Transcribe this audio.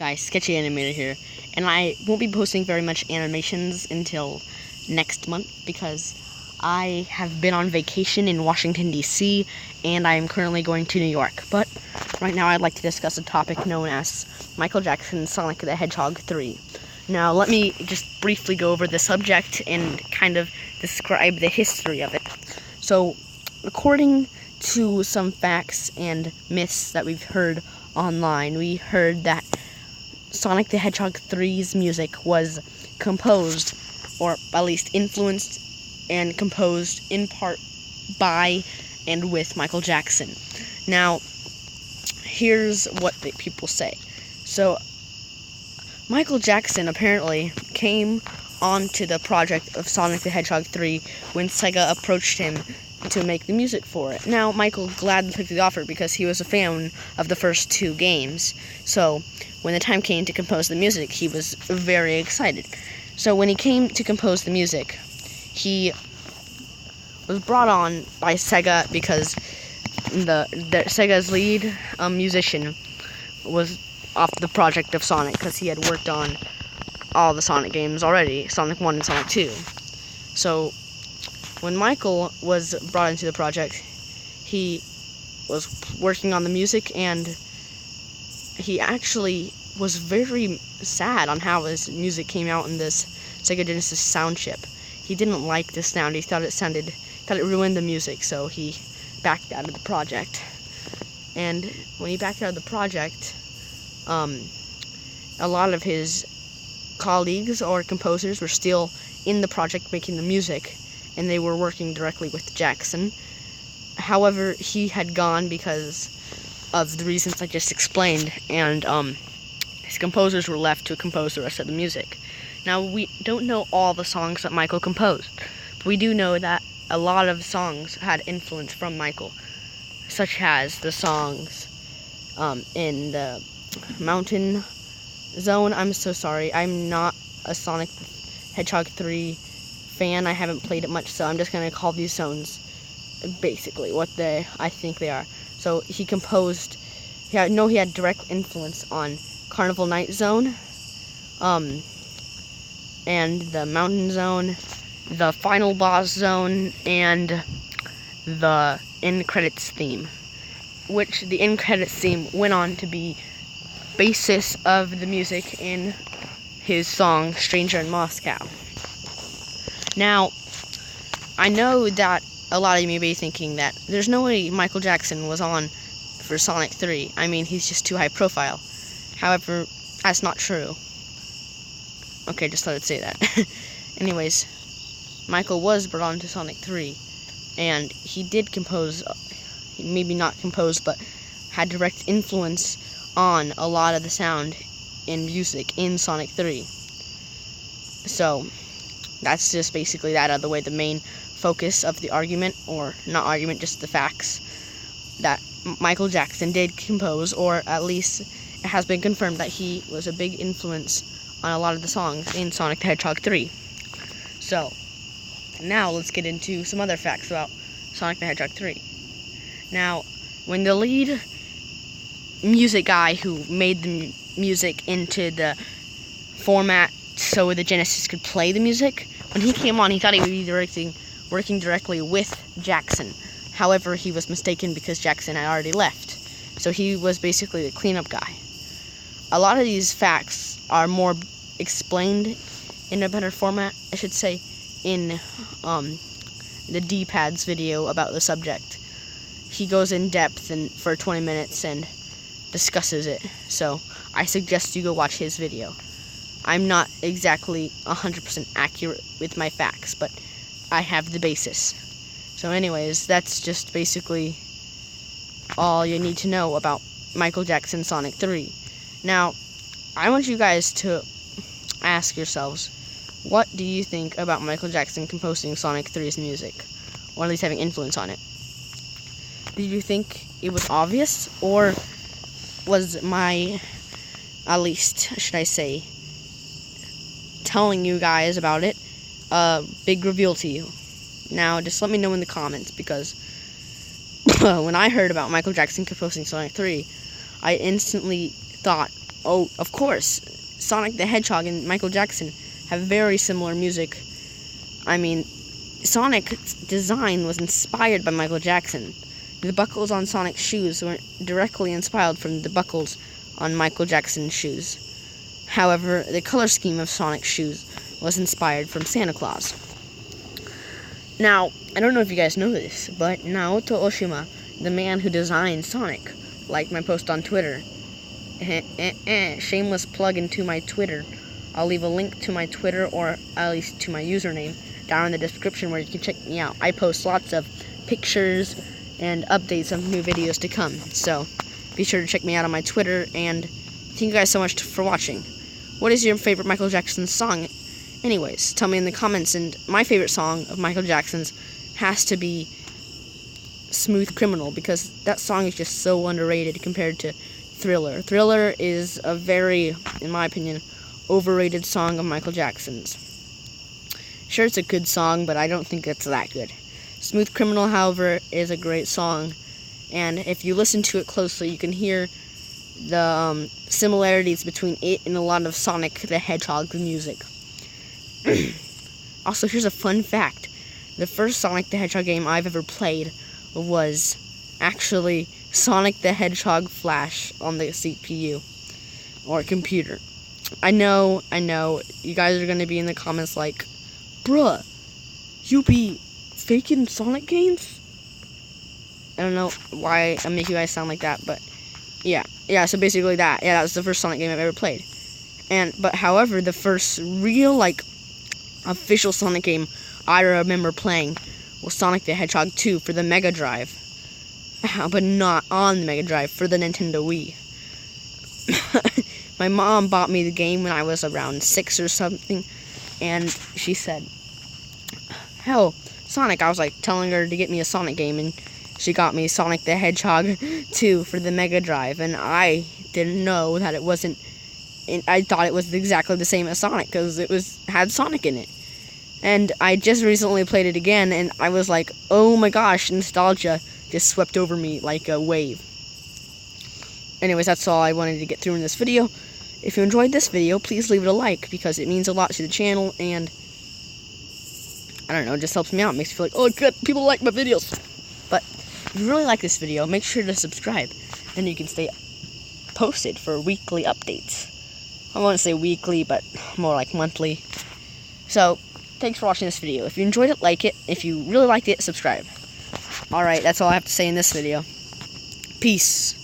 Guys, Sketchy Animator here, and I won't be posting very much animations until next month because I have been on vacation in Washington, D.C., and I am currently going to New York. But right now I'd like to discuss a topic known as Micheal Jacksons Sonic the Hedgehog 3. Now, let me just briefly go over the subject and kind of describe the history of it. So, according to some facts and myths that we've heard online, we heard that Sonic the Hedgehog 3's music was composed, or at least influenced and composed in part by and with Micheal Jackson. Now, here's what the people say. So, Micheal Jackson apparently came onto the project of Sonic the Hedgehog 3 when Sega approached him to make the music for it. Now, Micheal gladly took the offer because he was a fan of the first two games. So, when the time came to compose the music, he was very excited. So, when he came to compose the music, he was brought on by Sega because the Sega's lead musician was off the project of Sonic because he had worked on all the Sonic games already, Sonic 1 and Sonic 2. So, when Micheal was brought into the project, he was working on the music, and he actually was very sad on how his music came out in this Sega Genesis sound chip. He didn't like the sound. He thought it ruined the music, so he backed out of the project. And when he backed out of the project, a lot of his colleagues or composers were still in the project making the music, and they were working directly with Jackson. However, he had gone because of the reasons I just explained, and his composers were left to compose the rest of the music. Now, we don't know all the songs that Micheal composed, but we do know that a lot of songs had influence from Micheal, such as the songs in the Mountain Zone. I'm so sorry, I'm not a Sonic Hedgehog 3 fan. I haven't played it much, so I'm just going to call these zones basically what I think they are. So he composed, he had direct influence on Carnival Night Zone, and the Mountain Zone, the Final Boss Zone, and the end credits theme, which the end credits theme went on to be basis of the music in his song Stranger in Moscow. Now, I know that a lot of you may be thinking that there's no way Micheal Jackson was on for Sonic 3. I mean, he's just too high profile. However, that's not true. Okay, just let it say that. Anyways, Micheal was brought on to Sonic 3, and he did compose, maybe not compose, but had direct influence on a lot of the sound and music in Sonic 3. So, that's just basically that out of the way. The main focus of the argument, or not argument, just the facts, that Micheal Jackson did compose, or at least it has been confirmed that he was a big influence on a lot of the songs in Sonic the Hedgehog 3. So, now let's get into some other facts about Sonic the Hedgehog 3. Now, when the lead music guy who made the music into the format so the Genesis could play the music, when he came on, he thought he would be working directly with Jackson. However, he was mistaken because Jackson had already left. So he was basically the cleanup guy. A lot of these facts are more explained in a better format, I should say, in the D-Pads video about the subject. He goes in depth for 20 minutes and discusses it. So I suggest you go watch his video. I'm not exactly 100% accurate with my facts, but I have the basis. So anyways, that's just basically all you need to know about Micheal Jacksons Sonic 3. Now, I want you guys to ask yourselves, what do you think about Micheal Jackson composing Sonic 3's music, or at least having influence on it? Did you think it was obvious, or was my, at least, should I say, telling you guys about it a big reveal to you? Now, just let me know in the comments, because when I heard about Micheal Jackson composing Sonic 3, I instantly thought Oh, of course, Sonic the Hedgehog and Michael Jackson have very similar music. I mean, Sonic's design was inspired by Michael Jackson. The buckles on Sonic's shoes were directly inspired from the buckles on Michael Jackson's shoes. However, the color scheme of Sonic's shoes was inspired from Santa Claus. Now, I don't know if you guys know this, but Naoto Oshima, the man who designed Sonic, liked my post on Twitter. Shameless plug into my Twitter. I'll leave a link to my Twitter, or at least to my username, down in the description where you can check me out. I post lots of pictures and updates of new videos to come, so be sure to check me out on my Twitter, and thank you guys so much for watching. What is your favorite Michael Jackson song? Anyways, tell me in the comments, and my favorite song of Michael Jackson's has to be Smooth Criminal, because that song is just so underrated compared to Thriller. Thriller is a very, in my opinion, overrated song of Michael Jackson's. Sure, it's a good song, but I don't think it's that good. Smooth Criminal, however, is a great song, and if you listen to it closely, you can hear the similarities between it and a lot of Sonic the Hedgehog's music. Also, here's a fun fact. The first Sonic the Hedgehog game I've ever played was actually Sonic the Hedgehog Flash on the CPU or computer. I know, you guys are going to be in the comments like, bruh, you be faking Sonic games? I don't know why I make you guys sound like that, but yeah, so basically that. Yeah, that was the first Sonic game I've ever played. But however, the first real, official Sonic game I remember playing was Sonic the Hedgehog 2 for the Mega Drive. But not on the Mega Drive, for the Nintendo Wii. My mom bought me the game when I was around 6 or something, and she said, hell, Sonic. I was telling her to get me a Sonic game, and she got me Sonic the Hedgehog 2 for the Mega Drive, and I didn't know that it wasn't, I thought it was exactly the same as Sonic, because it had Sonic in it. And I just recently played it again, and I was like, oh my gosh, nostalgia just swept over me like a wave. Anyways, that's all I wanted to get through in this video. If you enjoyed this video, please leave it a like, because it means a lot to the channel, and I don't know, it just helps me out. It makes me feel like, oh good, people like my videos. But if you really like this video, make sure to subscribe, then you can stay posted for weekly updates. I won't say weekly, but more like monthly. So, thanks for watching this video. If you enjoyed it, like it. If you really liked it, subscribe. Alright, that's all I have to say in this video. Peace.